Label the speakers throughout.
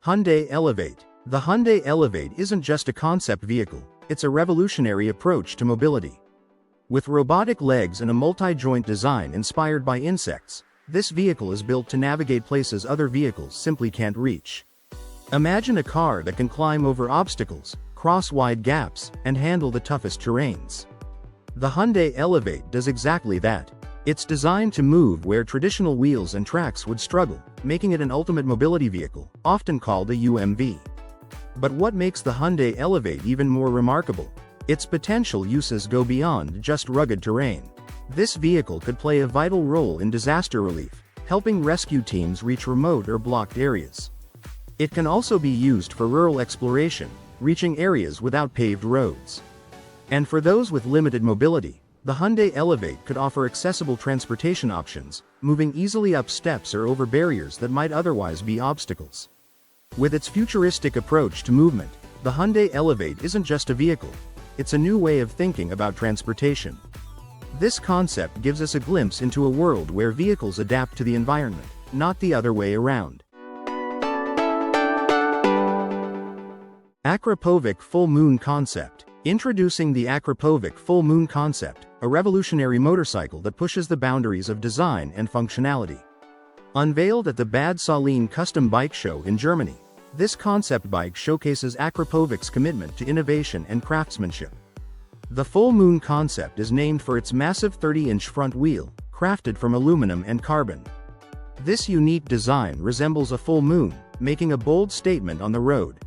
Speaker 1: Hyundai Elevate. The Hyundai Elevate isn't just a concept vehicle, it's a revolutionary approach to mobility. With robotic legs and a multi-joint design inspired by insects, this vehicle is built to navigate places other vehicles simply can't reach. Imagine a car that can climb over obstacles, cross wide gaps, and handle the toughest terrains. The Hyundai Elevate does exactly that. It's designed to move where traditional wheels and tracks would struggle, making it an ultimate mobility vehicle, often called a UMV. But what makes the Hyundai Elevate even more remarkable? Its potential uses go beyond just rugged terrain. This vehicle could play a vital role in disaster relief, helping rescue teams reach remote or blocked areas. It can also be used for rural exploration, reaching areas without paved roads. And for those with limited mobility, the Hyundai Elevate could offer accessible transportation options, moving easily up steps or over barriers that might otherwise be obstacles. With its futuristic approach to movement, the Hyundai Elevate isn't just a vehicle, it's a new way of thinking about transportation. This concept gives us a glimpse into a world where vehicles adapt to the environment, not the other way around. Akrapovic Full Moon Concept. Introducing the Akrapovic Full Moon Concept, a revolutionary motorcycle that pushes the boundaries of design and functionality. Unveiled at the Bad Salin Custom Bike Show in Germany, this concept bike showcases Akrapovic's commitment to innovation and craftsmanship. The Full Moon Concept is named for its massive 30-inch front wheel, crafted from aluminum and carbon. This unique design resembles a full moon, making a bold statement on the road.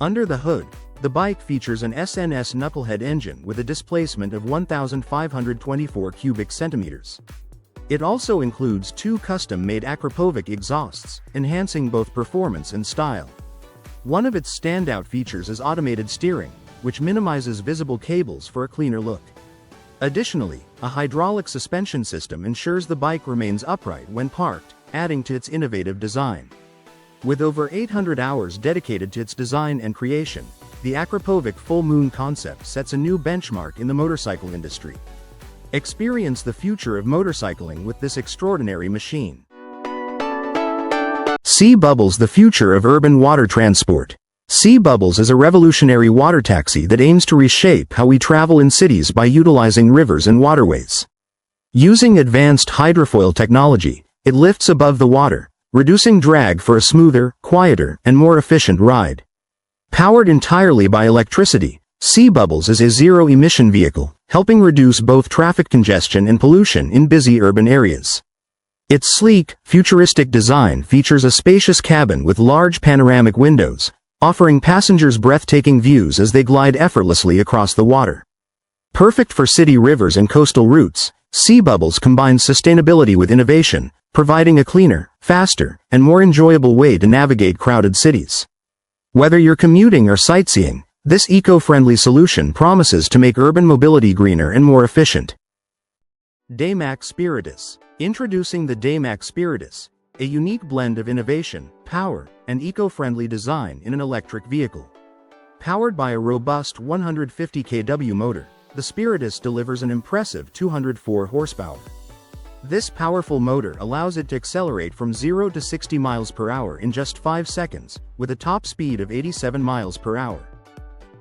Speaker 1: Under the hood, the bike features an SNS knucklehead engine with a displacement of 1,524 cubic centimeters. It also includes two custom-made Akrapovic exhausts, enhancing both performance and style. One of its standout features is automated steering, which minimizes visible cables for a cleaner look. Additionally, a hydraulic suspension system ensures the bike remains upright when parked, adding to its innovative design. With over 800 hours dedicated to its design and creation, the Akrapovic Full Moon Concept sets a new benchmark in the motorcycle industry. Experience the future of motorcycling with this extraordinary machine. Sea Bubbles, the future of urban water transport. Sea Bubbles is a revolutionary water taxi that aims to reshape how we travel in cities by utilizing rivers and waterways. Using advanced hydrofoil technology, it lifts above the water, reducing drag for a smoother, quieter, and more efficient ride. Powered entirely by electricity, Sea Bubbles is a zero-emission vehicle, helping reduce both traffic congestion and pollution in busy urban areas. Its sleek, futuristic design features a spacious cabin with large panoramic windows, offering passengers breathtaking views as they glide effortlessly across the water. Perfect for city rivers and coastal routes, Sea Bubbles combines sustainability with innovation, providing a cleaner, faster, and more enjoyable way to navigate crowded cities. Whether you're commuting or sightseeing, this eco-friendly solution promises to make urban mobility greener and more efficient. Daymak Spiritus. Introducing the Daymak Spiritus, a unique blend of innovation, power, and eco-friendly design in an electric vehicle. Powered by a robust 150 kW motor, the Spiritus delivers an impressive 204 horsepower. This powerful motor allows it to accelerate from 0 to 60 miles per hour in just 5 seconds, with a top speed of 87 miles per hour.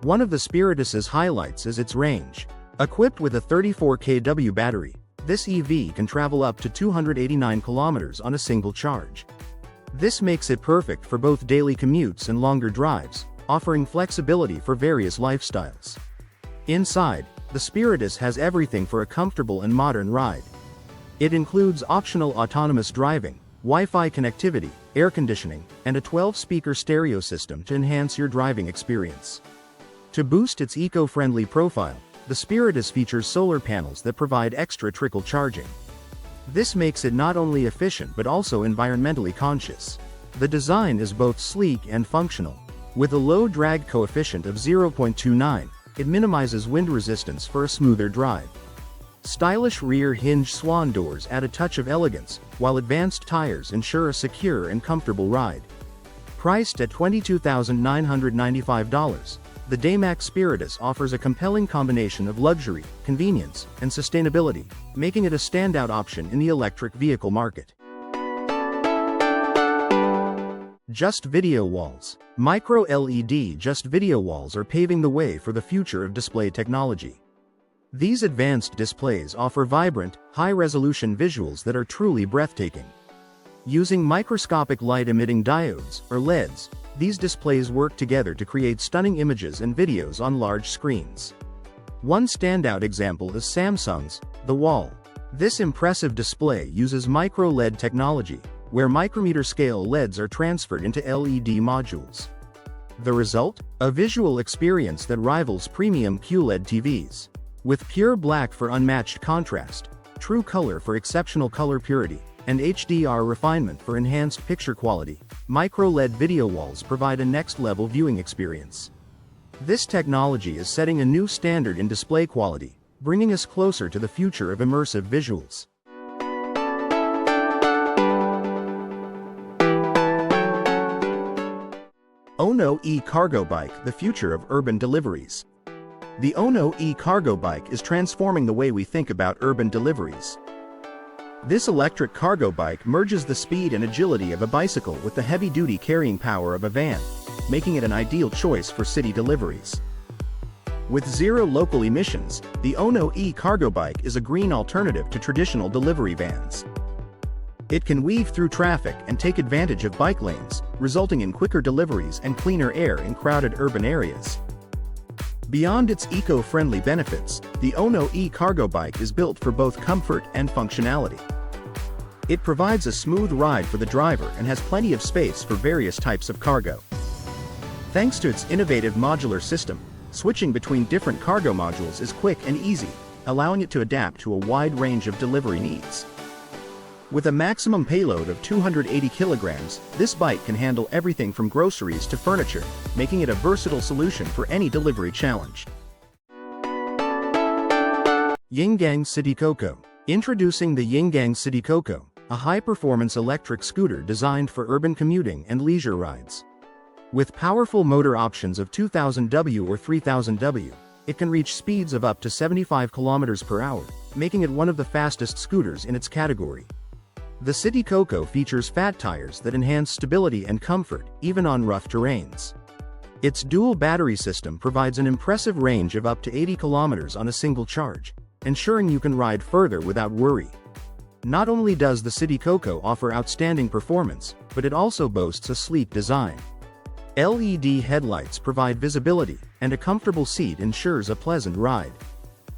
Speaker 1: One of the Spiritus's highlights is its range. Equipped with a 34 kW battery, this EV can travel up to 289 kilometers on a single charge. This makes it perfect for both daily commutes and longer drives, offering flexibility for various lifestyles. Inside, the Spiritus has everything for a comfortable and modern ride. It includes optional autonomous driving, Wi-Fi connectivity, air conditioning, and a 12-speaker stereo system to enhance your driving experience. To boost its eco-friendly profile, the Spiritus features solar panels that provide extra trickle charging. This makes it not only efficient but also environmentally conscious. The design is both sleek and functional. With a low drag coefficient of 0.29, it minimizes wind resistance for a smoother drive. Stylish rear hinge swan doors add a touch of elegance, while advanced tires ensure a secure and comfortable ride. Priced at $22,995, the Daymak Spiritus offers a compelling combination of luxury, convenience, and sustainability, making it a standout option in the electric vehicle market. Just video walls. Micro LED just video walls are paving the way for the future of display technology. These advanced displays offer vibrant, high-resolution visuals that are truly breathtaking. Using microscopic light-emitting diodes, or LEDs, these displays work together to create stunning images and videos on large screens. One standout example is Samsung's The Wall. This impressive display uses micro-LED technology, where micrometer-scale LEDs are transferred into LED modules. The result? A visual experience that rivals premium QLED TVs. With pure black for unmatched contrast, true color for exceptional color purity, and HDR refinement for enhanced picture quality, micro-LED video walls provide a next-level viewing experience. This technology is setting a new standard in display quality, bringing us closer to the future of immersive visuals. Ono e-Cargo Bike, the future of urban deliveries. The Ono e-Cargo Bike is transforming the way we think about urban deliveries. This electric cargo bike merges the speed and agility of a bicycle with the heavy-duty carrying power of a van, making it an ideal choice for city deliveries. With zero local emissions, the Ono e-Cargo Bike is a green alternative to traditional delivery vans. It can weave through traffic and take advantage of bike lanes, resulting in quicker deliveries and cleaner air in crowded urban areas. Beyond its eco-friendly benefits, the Ono e-Cargo Bike is built for both comfort and functionality. It provides a smooth ride for the driver and has plenty of space for various types of cargo. Thanks to its innovative modular system, switching between different cargo modules is quick and easy, allowing it to adapt to a wide range of delivery needs. With a maximum payload of 280 kilograms, this bike can handle everything from groceries to furniture, making it a versatile solution for any delivery challenge. Yingang Citycoco. Introducing the Yingang Citycoco, a high-performance electric scooter designed for urban commuting and leisure rides. With powerful motor options of 2000W or 3000W, it can reach speeds of up to 75 km per hour, making it one of the fastest scooters in its category. The Citycoco features fat tires that enhance stability and comfort, even on rough terrains. Its dual battery system provides an impressive range of up to 80 kilometers on a single charge, ensuring you can ride further without worry. Not only does the Citycoco offer outstanding performance, but it also boasts a sleek design. LED headlights provide visibility, and a comfortable seat ensures a pleasant ride.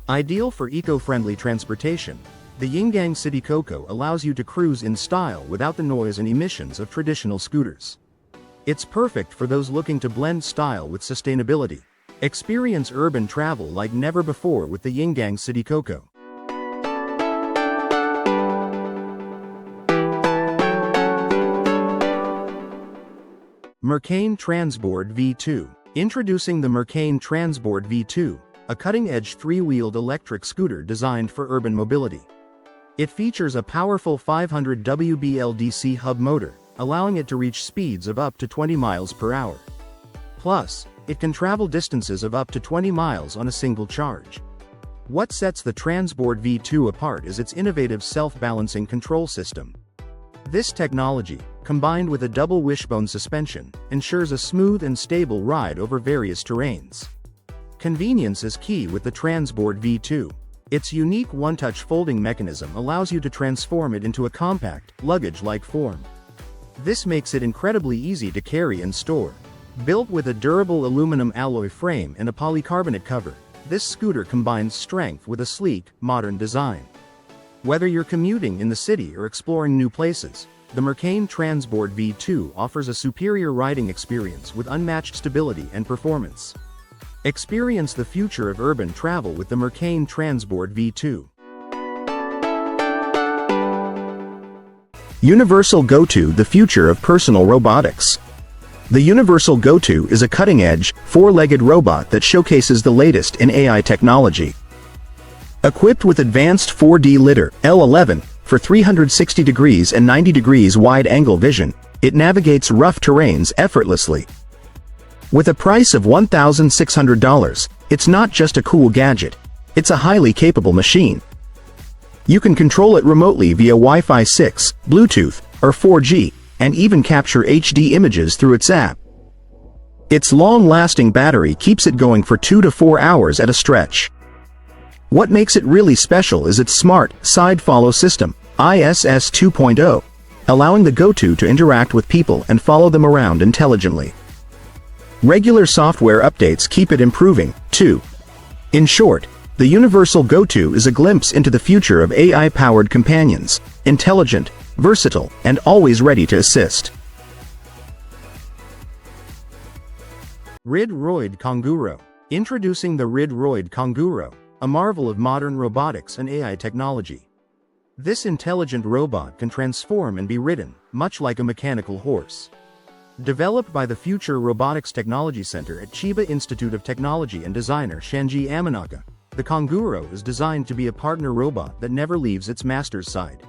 Speaker 1: Ideal for eco-friendly transportation, the Yingang Citycoco allows you to cruise in style without the noise and emissions of traditional scooters. It's perfect for those looking to blend style with sustainability. Experience urban travel like never before with the Yingang Citycoco. Mercane Transboard V2. Introducing the Mercane Transboard V2, a cutting-edge three-wheeled electric scooter designed for urban mobility. It features a powerful 500 WBLDC hub motor, allowing it to reach speeds of up to 20 miles per hour. Plus, it can travel distances of up to 20 miles on a single charge. What sets the Transboard V2 apart is its innovative self-balancing control system. This technology, combined with a double wishbone suspension, ensures a smooth and stable ride over various terrains. Convenience is key with the Transboard V2. Its unique one-touch folding mechanism allows you to transform it into a compact, luggage-like form. This makes it incredibly easy to carry and store. Built with a durable aluminum alloy frame and a polycarbonate cover, this scooter combines strength with a sleek, modern design. Whether you're commuting in the city or exploring new places, the Mercane Transboard V2 offers a superior riding experience with unmatched stability and performance. Experience the future of urban travel with the Mercane Transboard V2. Universal Go2, the future of personal robotics. The Universal Go2 is a cutting-edge, four-legged robot that showcases the latest in AI technology. Equipped with advanced 4D lidar, L11, for 360 degrees and 90 degrees wide-angle vision, it navigates rough terrains effortlessly. With a price of $1,600, it's not just a cool gadget, it's a highly capable machine. You can control it remotely via Wi-Fi 6, Bluetooth, or 4G, and even capture HD images through its app. Its long-lasting battery keeps it going for 2 to 4 hours at a stretch. What makes it really special is its smart side follow system, ISS 2.0, allowing the Go2 to interact with people and follow them around intelligently. Regular software updates keep it improving, too. In short, the Universal Go2 is a glimpse into the future of AI-powered companions, intelligent, versatile, and always ready to assist. Rid-Roid Kanguro. Introducing the Rid-Roid Kanguro, a marvel of modern robotics and AI technology. This intelligent robot can transform and be ridden, much like a mechanical horse. Developed by the Future Robotics Technology Center at Chiba Institute of Technology and designer Shanji Amanaka, the Kanguro is designed to be a partner robot that never leaves its master's side.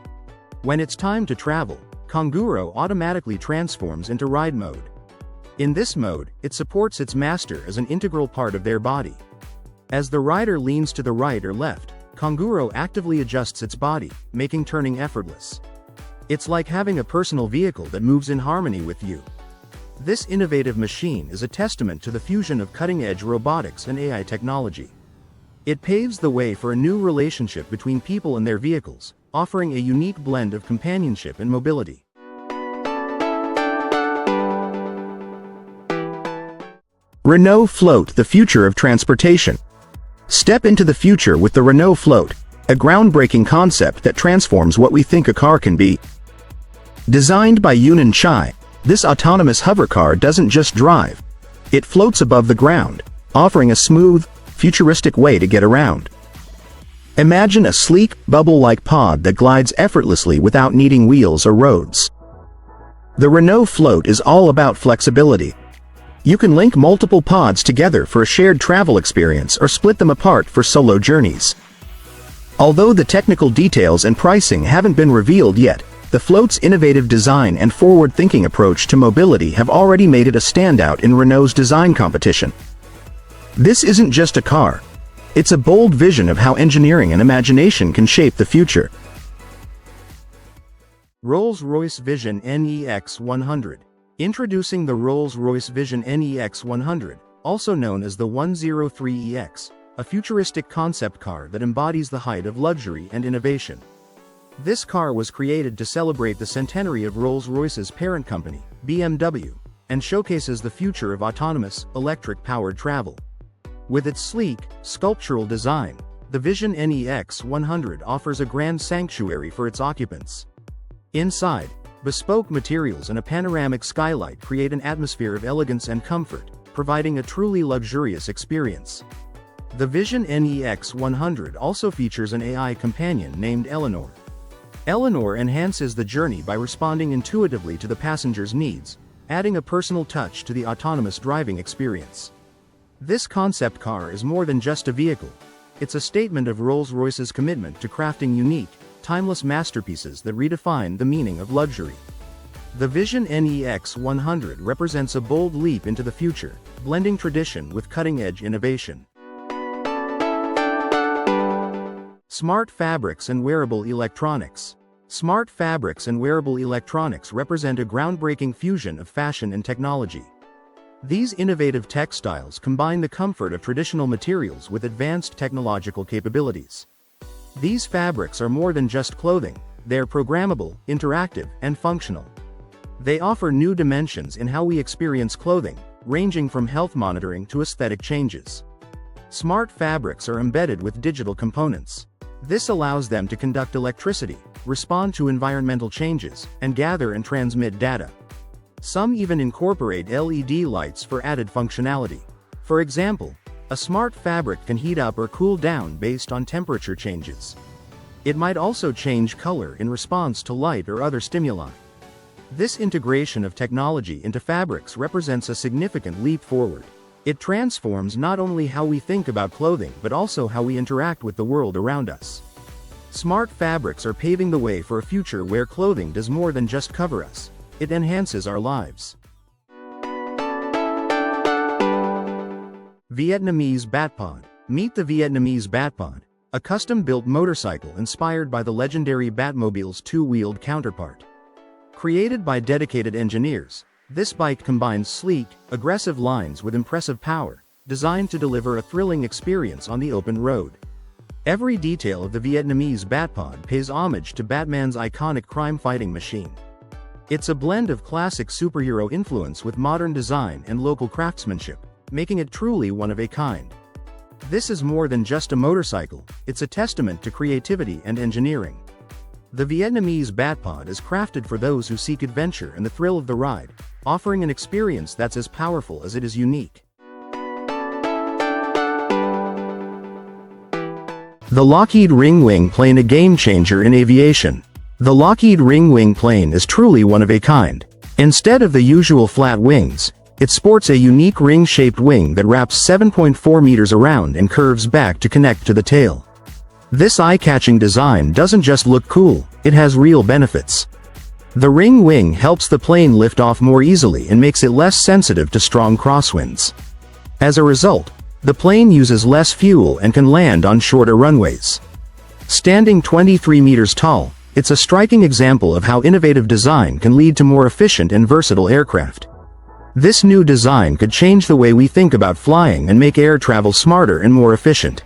Speaker 1: When it's time to travel, Kanguro automatically transforms into ride mode. In this mode, it supports its master as an integral part of their body. As the rider leans to the right or left, Kanguro actively adjusts its body, making turning effortless. It's like having a personal vehicle that moves in harmony with you. This innovative machine is a testament to the fusion of cutting-edge robotics and AI technology. It paves the way for a new relationship between people and their vehicles, offering a unique blend of companionship and mobility. Renault Float, the future of transportation. Step into the future with the Renault Float, a groundbreaking concept that transforms what we think a car can be. Designed by Yunnan Chai, this autonomous hovercar doesn't just drive. It floats above the ground, offering a smooth, futuristic way to get around. Imagine a sleek, bubble-like pod that glides effortlessly without needing wheels or roads. The Renault Float is all about flexibility. You can link multiple pods together for a shared travel experience or split them apart for solo journeys. Although the technical details and pricing haven't been revealed yet, the Float's innovative design and forward-thinking approach to mobility have already made it a standout in Renault's design competition. This isn't just a car. It's a bold vision of how engineering and imagination can shape the future. Rolls-Royce Vision NEX 100. Introducing the Rolls-Royce Vision NEX 100, also known as the 103EX, a futuristic concept car that embodies the height of luxury and innovation. This car was created to celebrate the centenary of Rolls-Royce's parent company, BMW, and showcases the future of autonomous, electric-powered travel. With its sleek, sculptural design, the Vision NEX 100 offers a grand sanctuary for its occupants. Inside, bespoke materials and a panoramic skylight create an atmosphere of elegance and comfort, providing a truly luxurious experience. The Vision NEX 100 also features an AI companion named Eleanor. Eleanor enhances the journey by responding intuitively to the passenger's needs, adding a personal touch to the autonomous driving experience. This concept car is more than just a vehicle. It's a statement of Rolls-Royce's commitment to crafting unique, timeless masterpieces that redefine the meaning of luxury. The Vision NEX 100 represents a bold leap into the future, blending tradition with cutting-edge innovation. Smart fabrics and wearable electronics. Smart fabrics and wearable electronics represent a groundbreaking fusion of fashion and technology. These innovative textiles combine the comfort of traditional materials with advanced technological capabilities. These fabrics are more than just clothing, they're programmable, interactive, and functional. They offer new dimensions in how we experience clothing, ranging from health monitoring to aesthetic changes. Smart fabrics are embedded with digital components. This allows them to conduct electricity, respond to environmental changes, and gather and transmit data. Some even incorporate LED lights for added functionality. For example, a smart fabric can heat up or cool down based on temperature changes. It might also change color in response to light or other stimuli. This integration of technology into fabrics represents a significant leap forward. It transforms not only how we think about clothing but also how we interact with the world around us. Smart fabrics are paving the way for a future where clothing does more than just cover us. It enhances our lives. Vietnamese Batpod. Meet the Vietnamese Batpod, a custom-built motorcycle inspired by the legendary Batmobile's two-wheeled counterpart. Created by dedicated engineers, this bike combines sleek, aggressive lines with impressive power, designed to deliver a thrilling experience on the open road. Every detail of the Vietnamese Batpod pays homage to Batman's iconic crime-fighting machine. It's a blend of classic superhero influence with modern design and local craftsmanship, making it truly one of a kind. This is more than just a motorcycle, it's a testament to creativity and engineering. The Vietnamese Batpod is crafted for those who seek adventure and the thrill of the ride, offering an experience that's as powerful as it is unique. The Lockheed Ringwing Plane, a game-changer in aviation. The Lockheed Ringwing plane is truly one of a kind. Instead of the usual flat wings, it sports a unique ring-shaped wing that wraps 7.4 meters around and curves back to connect to the tail. This eye-catching design doesn't just look cool, it has real benefits. The ring wing helps the plane lift off more easily and makes it less sensitive to strong crosswinds. As a result, the plane uses less fuel and can land on shorter runways. Standing 23 meters tall, it's a striking example of how innovative design can lead to more efficient and versatile aircraft. This new design could change the way we think about flying and make air travel smarter and more efficient.